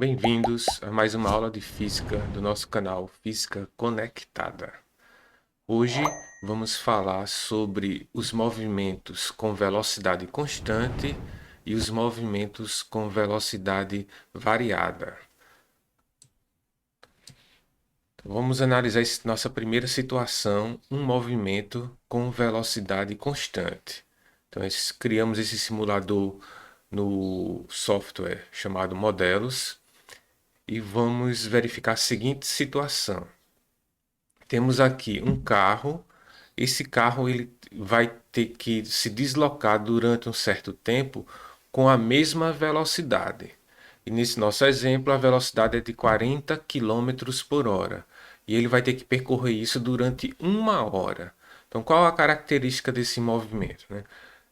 Sejam bem-vindos a mais uma aula de física do nosso canal Física Conectada. Hoje vamos falar sobre os movimentos com velocidade constante e os movimentos com velocidade variada. Então, vamos analisar nossa primeira situação, um movimento com velocidade constante. Então, criamos esse simulador no software chamado Modelos. E vamos verificar a seguinte situação. Temos aqui um carro. Esse carro ele vai ter que se deslocar durante um certo tempo com a mesma velocidade. E nesse nosso exemplo, a velocidade é de 40 quilômetros por hora. E ele vai ter que percorrer isso durante uma hora. Então, qual a característica desse movimento, né?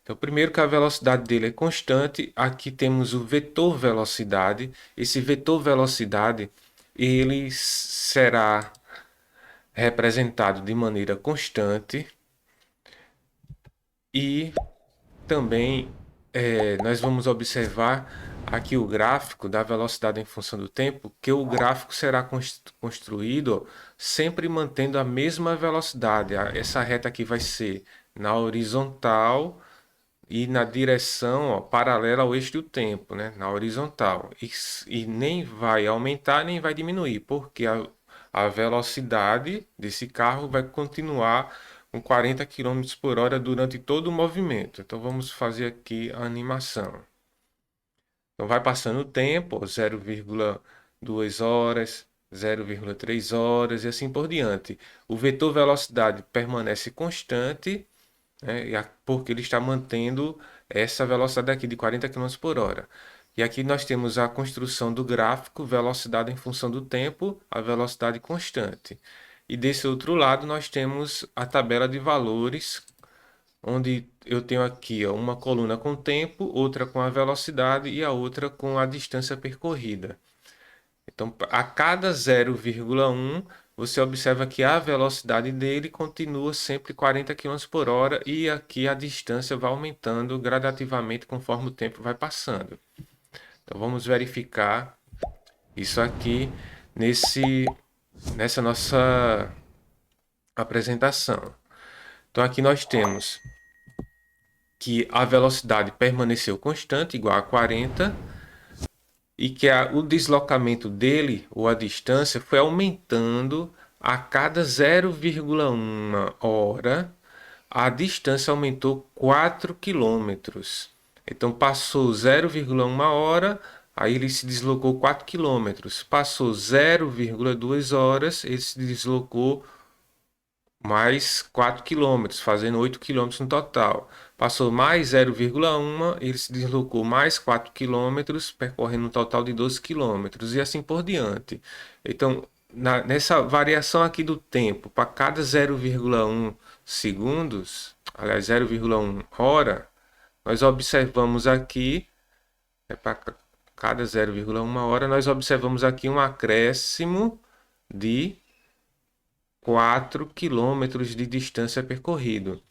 Então, primeiro que a velocidade dele é constante, aqui temos o vetor velocidade. Esse vetor velocidade, ele será representado de maneira constante e também nós vamos observar aqui o gráfico da velocidade em função do tempo, que o gráfico será construído sempre mantendo a mesma velocidade. Essa reta aqui vai ser na horizontal e na direção paralela ao eixo do tempo, né? Na horizontal. E nem vai aumentar nem vai diminuir, porque a velocidade desse carro vai continuar com 40 quilômetros por hora durante todo o movimento. Então vamos fazer aqui a animação. Então vai passando o tempo, 0,2 horas, 0,3 horas e assim por diante. O vetor velocidade permanece constante, né, porque ele está mantendo essa velocidade aqui de 40 quilômetros por hora. E aqui nós temos a construção do gráfico, velocidade em função do tempo, a velocidade constante. E desse outro lado nós temos a tabela de valores, onde eu tenho aqui uma coluna com tempo, outra com a velocidade e a outra com a distância percorrida. Então, a cada 0,1, você observa que a velocidade dele continua sempre 40 quilômetros por hora e aqui a distância vai aumentando gradativamente conforme o tempo vai passando. Então, vamos verificar isso aqui nessa nossa apresentação. Então, aqui nós temos que a velocidade permaneceu constante, igual a 40, e que o deslocamento dele, ou a distância, foi aumentando a cada 0,1 hora. A distância aumentou 4 quilômetros. Então passou 0,1 hora, aí ele se deslocou 4 quilômetros. Passou 0,2 horas, ele se deslocou mais 4 quilômetros, fazendo 8 quilômetros no total. Passou mais 0,1, ele se deslocou mais 4 quilômetros, percorrendo um total de 12 quilômetros, e assim por diante. Então, nessa variação aqui do tempo, para cada 0,1 segundos, aliás, 0,1 hora, nós observamos aqui, para cada 0,1 hora, nós observamos aqui um acréscimo de 4 quilômetros de distância percorrido.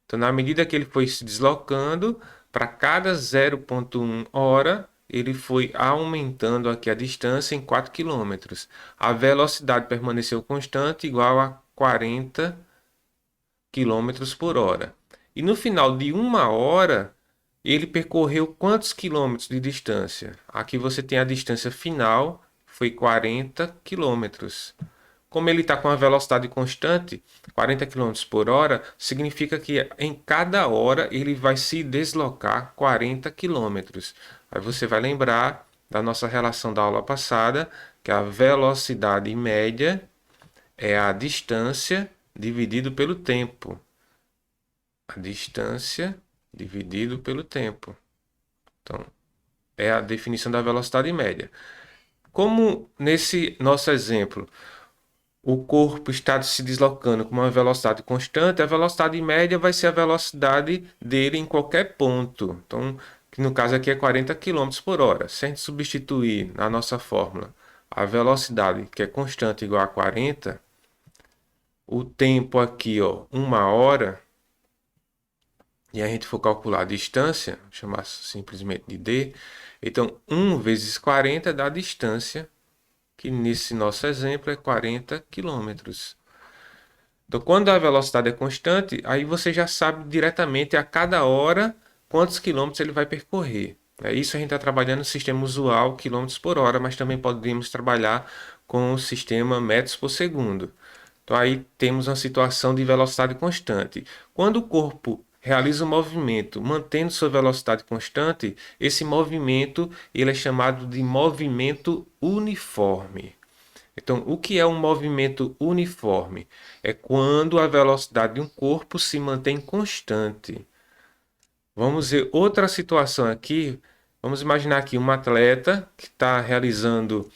Então, na medida que ele foi se deslocando, para cada 0,1 hora, ele foi aumentando aqui a distância em 4 quilômetros. A velocidade permaneceu constante, igual a 40 quilômetros por hora. E no final de uma hora, ele percorreu quantos quilômetros de distância? Aqui você tem a distância final, foi 40 quilômetros. Como ele está com a velocidade constante, 40 quilômetros por hora, significa que em cada hora ele vai se deslocar 40 quilômetros. Aí você vai lembrar da nossa relação da aula passada, que a velocidade média é a distância dividido pelo tempo. A distância dividido pelo tempo. Então, é a definição da velocidade média. Como nesse nosso exemplo, o corpo está se deslocando com uma velocidade constante, a velocidade média vai ser a velocidade dele em qualquer ponto. Então, que no caso aqui é 40 quilômetros por hora. Se a gente substituir na nossa fórmula a velocidade, que é constante, igual a 40, o tempo aqui, ó, uma hora, e a gente for calcular a distância, chamar simplesmente de d, então 1 vezes 40 dá a distância, que nesse nosso exemplo é 40 quilômetros. Então, quando a velocidade é constante, aí você já sabe diretamente a cada hora quantos quilômetros ele vai percorrer. Isso a gente está trabalhando no sistema usual, quilômetros por hora, mas também podemos trabalhar com o sistema metros por segundo. Então, aí temos uma situação de velocidade constante. Quando o corpo realiza um movimento mantendo sua velocidade constante, esse movimento ele é chamado de movimento uniforme. Então, o que é um movimento uniforme? É quando a velocidade de um corpo se mantém constante. Vamos ver outra situação aqui. Vamos imaginar aqui uma atleta que está realizando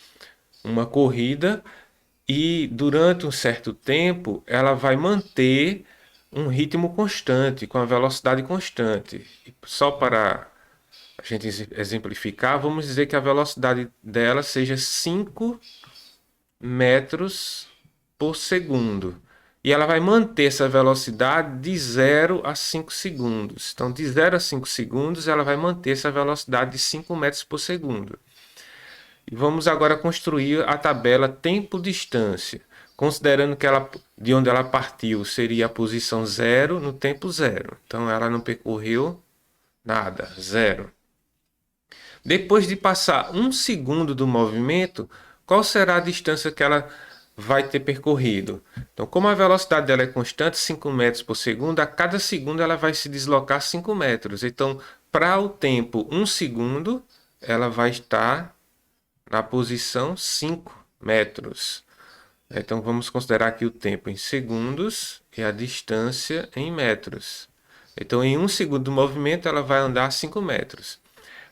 uma corrida e durante um certo tempo ela vai manter um ritmo constante, com a velocidade constante. Só para a gente exemplificar, vamos dizer que a velocidade dela seja 5 metros por segundo. E ela vai manter essa velocidade de 0 a 5 segundos. Então, de 0 a 5 segundos, ela vai manter essa velocidade de 5 metros por segundo. E vamos agora construir a tabela tempo-distância, considerando que ela, de onde ela partiu seria a posição 0 no tempo 0. Então, ela não percorreu nada, 0. Depois de passar 1 segundo do movimento, qual será a distância que ela vai ter percorrido? Então, como a velocidade dela é constante, 5 metros por segundo, a cada segundo ela vai se deslocar 5 metros. Então, para o tempo 1 segundo, ela vai estar na posição 5 metros. Então, vamos considerar aqui o tempo em segundos e a distância em metros. Então, em 1 segundo do movimento, ela vai andar 5 metros.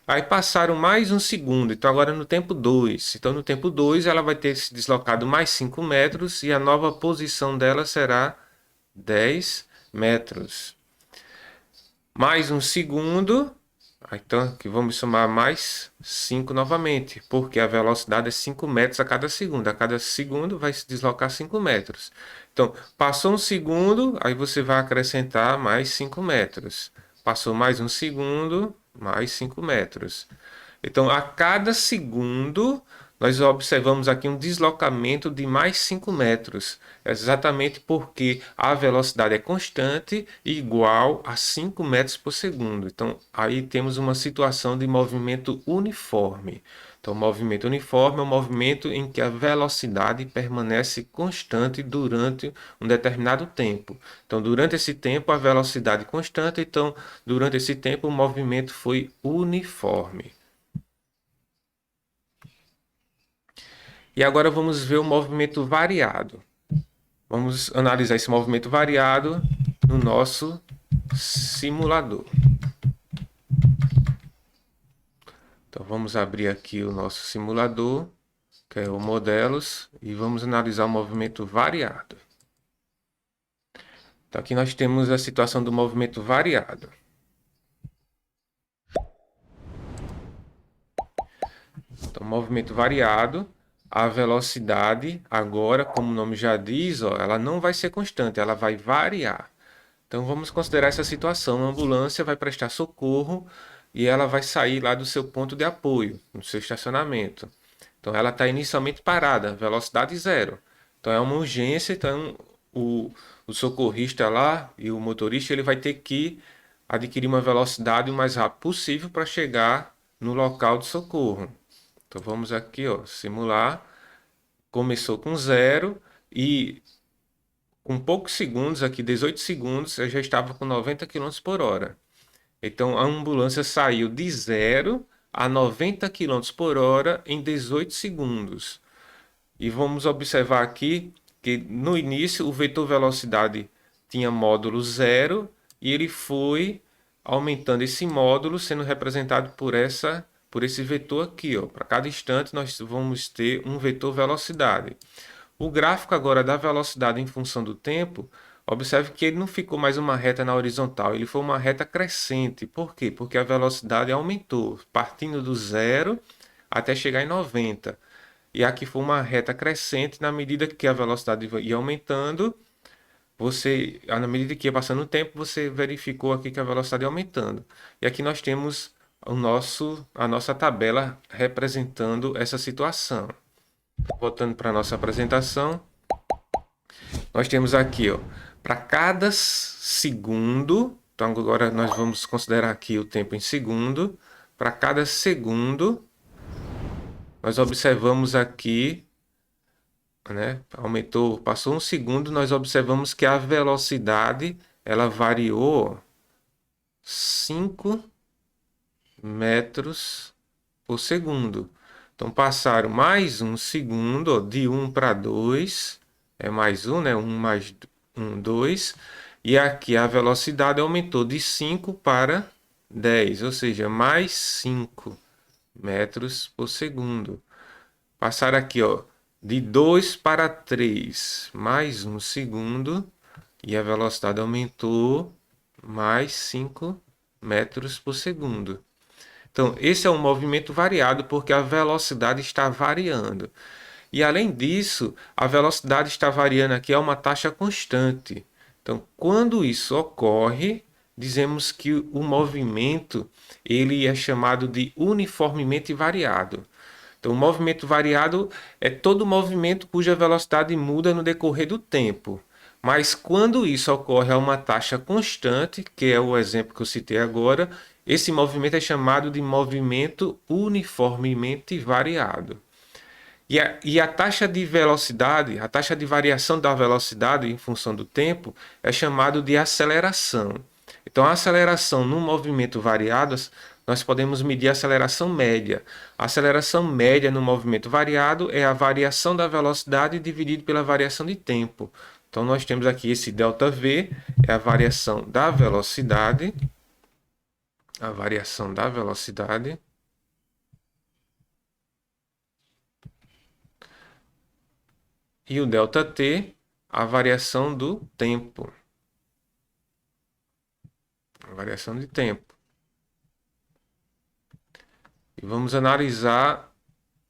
Aí passaram mais 1 segundo, então agora no tempo 2. Então no tempo 2 ela vai ter se deslocado mais 5 metros e a nova posição dela será 10 metros. Mais 1 segundo, então aqui vamos somar mais 5 novamente, porque a velocidade é 5 metros a cada segundo. A cada segundo vai se deslocar 5 metros. Então passou 1 segundo, aí você vai acrescentar mais 5 metros. Passou mais 1 segundo, mais 5 metros. Então, a cada segundo, nós observamos aqui um deslocamento de mais 5 metros. Exatamente porque a velocidade é constante e igual a 5 metros por segundo. Então, aí temos uma situação de movimento uniforme. Então, o movimento uniforme é um movimento em que a velocidade permanece constante durante um determinado tempo. Então, durante esse tempo, a velocidade constante. Então, durante esse tempo, o movimento foi uniforme. E agora vamos ver o movimento variado. Vamos analisar esse movimento variado no nosso simulador. Então vamos abrir aqui o nosso simulador, que é o Modelos, e vamos analisar o movimento variado. Então aqui nós temos a situação do movimento variado. Então, movimento variado, a velocidade agora, como o nome já diz, ó, ela não vai ser constante, ela vai variar. Então vamos considerar essa situação. A ambulância vai prestar socorro e ela vai sair lá do seu ponto de apoio, no seu estacionamento. Então ela está inicialmente parada, velocidade zero. Então é uma urgência, então o socorrista lá e o motorista ele vai ter que adquirir uma velocidade o mais rápido possível para chegar no local de socorro. Então vamos aqui, ó, simular. Começou com zero e com poucos segundos, aqui 18 segundos, eu já estava com 90 km por hora. Então a ambulância saiu de 0 a 90 km por hora em 18 segundos. E vamos observar aqui que no início o vetor velocidade tinha módulo 0 e ele foi aumentando esse módulo, sendo representado por esse vetor aqui. Para cada instante nós vamos ter um vetor velocidade. O gráfico agora da velocidade em função do tempo, observe que ele não ficou mais uma reta na horizontal, ele foi uma reta crescente. Por quê? Porque a velocidade aumentou, partindo do zero até chegar em 90. E aqui foi uma reta crescente na medida que a velocidade ia aumentando, você, na medida que ia passando o tempo, você verificou aqui que a velocidade ia aumentando. E aqui nós temos a nossa tabela representando essa situação. Voltando para a nossa apresentação, nós temos aqui, ó, para cada segundo, então agora nós vamos considerar aqui o tempo em segundo. Para cada segundo, nós observamos aqui, né, aumentou, passou um segundo, nós observamos que a velocidade ela variou 5 metros por segundo. Então passaram mais um segundo, ó, de 1 para 2, é mais um, né? 1 mais 1, 2. E aqui a velocidade aumentou de 5 para 10, ou seja, mais 5 metros por segundo. Passaram aqui, ó, de 2 para 3, mais um segundo, e a velocidade aumentou mais 5 metros por segundo. Então, esse é um movimento variado porque a velocidade está variando. E além disso, a velocidade está variando aqui a uma taxa constante. Então, quando isso ocorre, dizemos que o movimento ele é chamado de uniformemente variado. Então, o movimento variado é todo movimento cuja velocidade muda no decorrer do tempo. Mas quando isso ocorre a uma taxa constante, que é o exemplo que eu citei agora, esse movimento é chamado de movimento uniformemente variado. E a taxa de velocidade, a taxa de variação da velocidade em função do tempo, é chamado de aceleração. Então, a aceleração no movimento variado, nós podemos medir a aceleração média. A aceleração média no movimento variado é a variação da velocidade dividido pela variação de tempo. Então, nós temos aqui esse ΔV, é a variação da velocidade. A variação da velocidade. E o ΔT, a variação do tempo. A variação de tempo. E vamos analisar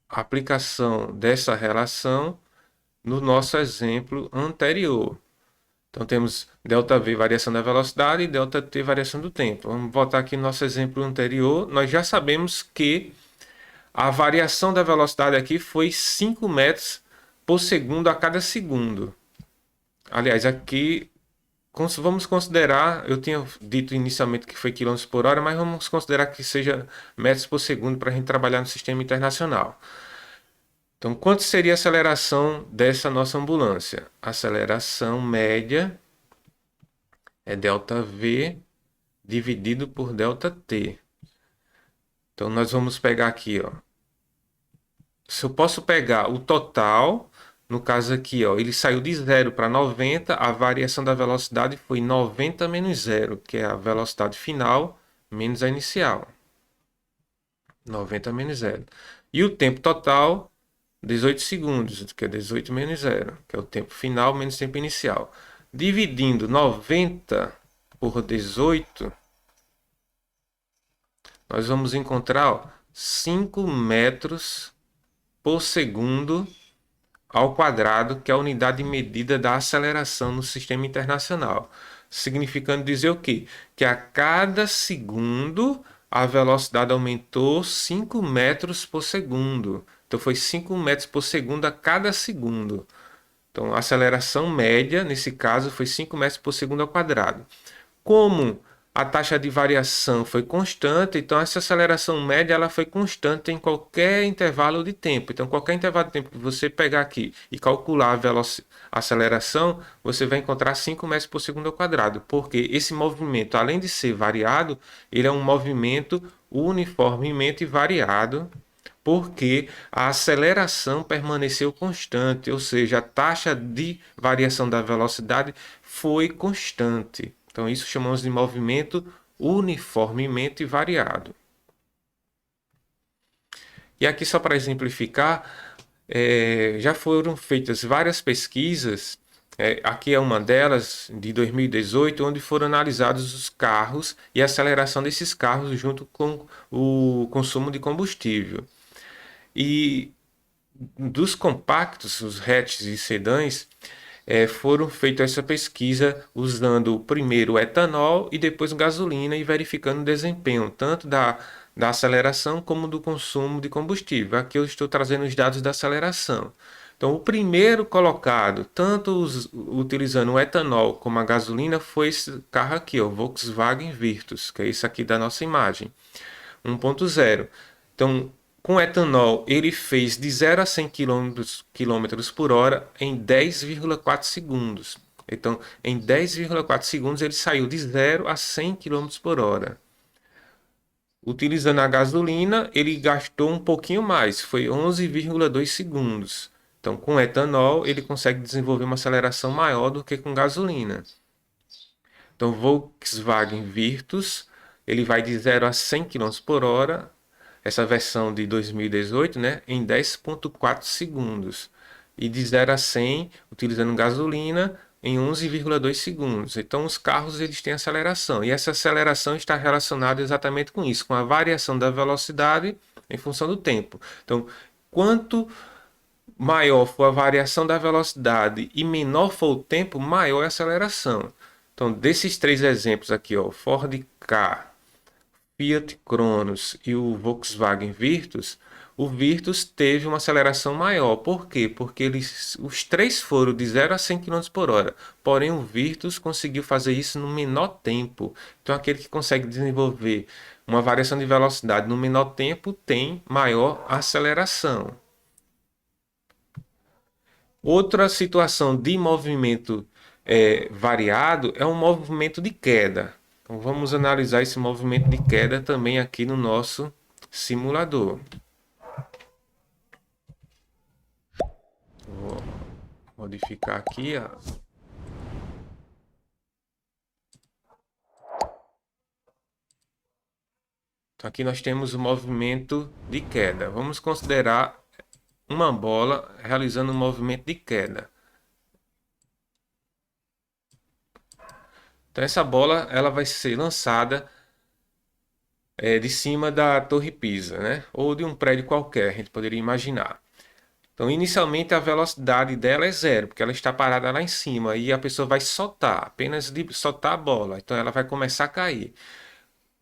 a aplicação dessa relação no nosso exemplo anterior. Então temos ΔV, variação da velocidade, e ΔT, variação do tempo. Vamos voltar aqui no nosso exemplo anterior. Nós já sabemos que a variação da velocidade aqui foi 5 metros por segundo a cada segundo. Aliás, aqui vamos considerar, eu tinha dito inicialmente que foi quilômetros por hora, mas vamos considerar que seja metros por segundo para a gente trabalhar no sistema internacional. Então, quanto seria a aceleração dessa nossa ambulância? A aceleração média é ΔV dividido por ΔT. Então, nós vamos pegar aqui, ó. Se eu posso pegar o total, no caso aqui, ó, ele saiu de 0 para 90, a variação da velocidade foi 90 menos 0, que é a velocidade final menos a inicial. 90 menos 0. E o tempo total, 18 segundos, que é 18 menos 0, que é o tempo final menos o tempo inicial. Dividindo 90 por 18, nós vamos encontrar, ó, 5 metros por segundo ao quadrado, que é a unidade de medida da aceleração no sistema internacional. Significando dizer o quê? Que a cada segundo a velocidade aumentou 5 metros por segundo. Então foi 5 metros por segundo a cada segundo. Então a aceleração média, nesse caso, foi 5 metros por segundo ao quadrado. Como a taxa de variação foi constante, então essa aceleração média ela foi constante em qualquer intervalo de tempo. Então, qualquer intervalo de tempo que você pegar aqui e calcular a aceleração, você vai encontrar 5 metros por segundo ao quadrado, porque esse movimento, além de ser variado, ele é um movimento uniformemente variado, porque a aceleração permaneceu constante, ou seja, a taxa de variação da velocidade foi constante. Então, isso chamamos de movimento uniformemente variado. E aqui, só para exemplificar, já foram feitas várias pesquisas. Aqui é uma delas, de 2018, onde foram analisados os carros e a aceleração desses carros junto com o consumo de combustível. E dos compactos, os hatches e sedãs, foram feitas essa pesquisa usando primeiro o etanol e depois gasolina e verificando o desempenho tanto da aceleração como do consumo de combustível. Aqui eu estou trazendo os dados da aceleração. Então, o primeiro colocado, tanto utilizando o etanol como a gasolina, foi esse carro aqui, o Volkswagen Virtus, que é isso aqui da nossa imagem, 1.0. Então, com etanol, ele fez de 0 a 100 km por hora em 10,4 segundos. Então, em 10,4 segundos, ele saiu de 0 a 100 km por hora. Utilizando a gasolina, ele gastou um pouquinho mais, foi 11,2 segundos. Então, com etanol, ele consegue desenvolver uma aceleração maior do que com gasolina. Então, Volkswagen Virtus, ele vai de 0 a 100 km por hora, essa versão de 2018, né, em 10,4 segundos. E de 0 a 100, utilizando gasolina, em 11,2 segundos. Então, os carros eles têm aceleração. E essa aceleração está relacionada exatamente com isso, com a variação da velocidade em função do tempo. Então, quanto maior for a variação da velocidade e menor for o tempo, maior é a aceleração. Então, desses três exemplos aqui, ó, Ford Ka, Fiat Cronos e o Volkswagen Virtus, o Virtus teve uma aceleração maior. Por quê? Porque os três foram de 0 a 100 km por hora. Porém, o Virtus conseguiu fazer isso no menor tempo. Então, aquele que consegue desenvolver uma variação de velocidade no menor tempo tem maior aceleração. Outra situação de movimento variado é um movimento de queda. Então, vamos analisar esse movimento de queda também aqui no nosso simulador. Vou modificar aqui. Então, aqui nós temos o movimento de queda. Vamos considerar uma bola realizando um movimento de queda. Então, essa bola ela vai ser lançada de cima da Torre Pisa, né? Ou de um prédio qualquer, a gente poderia imaginar. Então, inicialmente a velocidade dela é zero, porque ela está parada lá em cima e a pessoa vai soltar, apenas de soltar a bola. Então, ela vai começar a cair.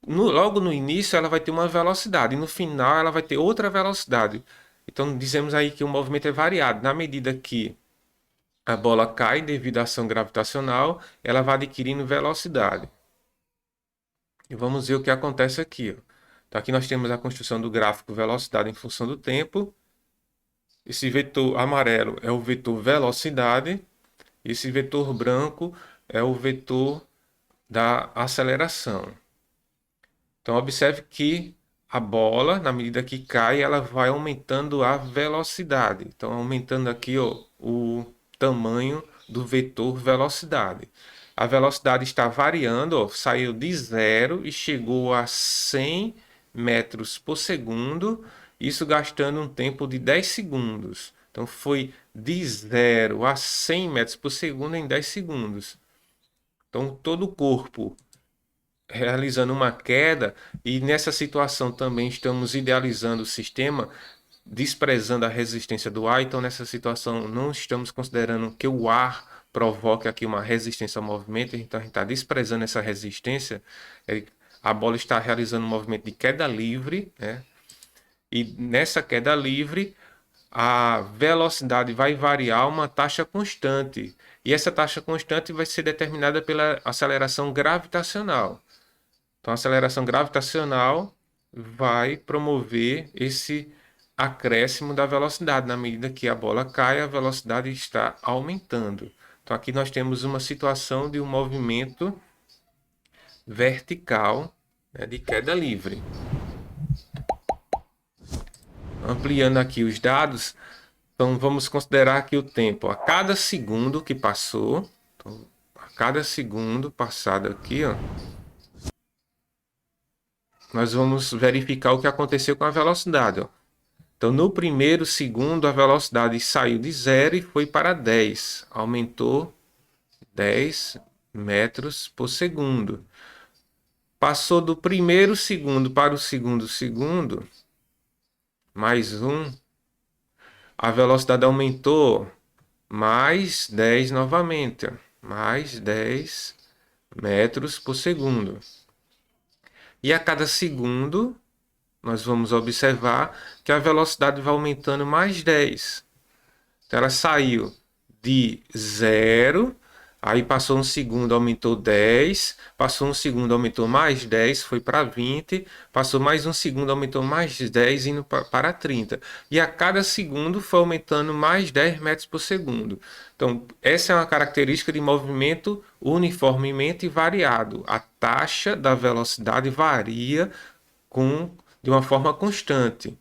Logo no início, ela vai ter uma velocidade e no final, ela vai ter outra velocidade. Então, dizemos aí que o movimento é variado. Na medida que a bola cai devido à ação gravitacional, ela vai adquirindo velocidade. E vamos ver o que acontece aqui, ó. Então, aqui nós temos a construção do gráfico velocidade em função do tempo. Esse vetor amarelo é o vetor velocidade. Esse vetor branco é o vetor da aceleração. Então, observe que a bola, na medida que cai, ela vai aumentando a velocidade. Então, aumentando aqui ó, o tamanho do vetor velocidade. A velocidade está variando, ó, saiu de 0 e chegou a 100 metros por segundo, isso gastando um tempo de 10 segundos. Então, foi de 0 a 100 metros por segundo em 10 segundos. Então, todo o corpo realizando uma queda, e nessa situação também estamos idealizando o sistema, desprezando a resistência do ar. Então, nessa situação, não estamos considerando que o ar provoque aqui uma resistência ao movimento, então a gente está desprezando essa resistência. A bola está realizando um movimento de queda livre, né? E nessa queda livre, a velocidade vai variar uma taxa constante. E essa taxa constante vai ser determinada pela aceleração gravitacional. Então, a aceleração gravitacional vai promover esse acréscimo da velocidade. Na medida que a bola cai, a velocidade está aumentando. Então, aqui nós temos uma situação de um movimento vertical, né, de queda livre. Ampliando aqui os dados, então vamos considerar aqui o tempo. A cada segundo que passou, então, a cada segundo passado aqui, ó, nós vamos verificar o que aconteceu com a velocidade. Ó. Então, no primeiro segundo, a velocidade saiu de 0 e foi para 10. Aumentou 10 metros por segundo. Passou do primeiro segundo para o segundo segundo, mais um. A velocidade aumentou mais 10 novamente, mais 10 metros por segundo. E a cada segundo, nós vamos observar que a velocidade vai aumentando mais 10. Então ela saiu de 0, aí passou um segundo, aumentou 10, passou um segundo, aumentou mais 10, foi para 20, passou mais um segundo, aumentou mais 10, indo para 30. E a cada segundo foi aumentando mais 10 metros por segundo. Então, essa é uma característica de movimento uniformemente variado. A taxa da velocidade varia de uma forma constante.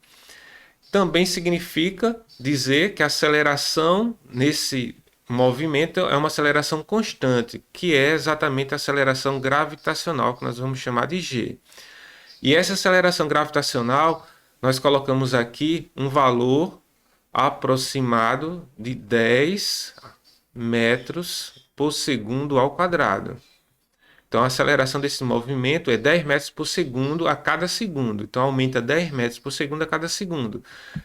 Também significa dizer que a aceleração nesse movimento é uma aceleração constante, que é exatamente a aceleração gravitacional, que nós vamos chamar de g. E essa aceleração gravitacional, nós colocamos aqui um valor aproximado de 10 metros por segundo ao quadrado. Então, a aceleração desse movimento é 10 metros por segundo a cada segundo. Então, aumenta 10 metros por segundo a cada segundo,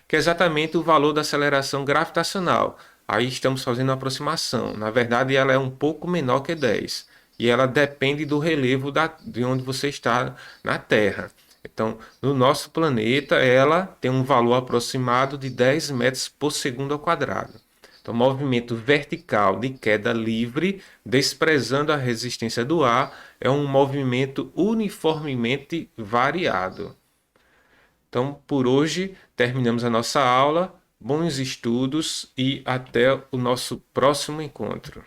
que é exatamente o valor da aceleração gravitacional. Aí estamos fazendo uma aproximação. Na verdade, ela é um pouco menor que 10. E ela depende do relevo de onde você está na Terra. Então, no nosso planeta, ela tem um valor aproximado de 10 metros por segundo ao quadrado. Então, movimento vertical de queda livre, desprezando a resistência do ar, é um movimento uniformemente variado. Então, por hoje, terminamos a nossa aula. Bons estudos e até o nosso próximo encontro.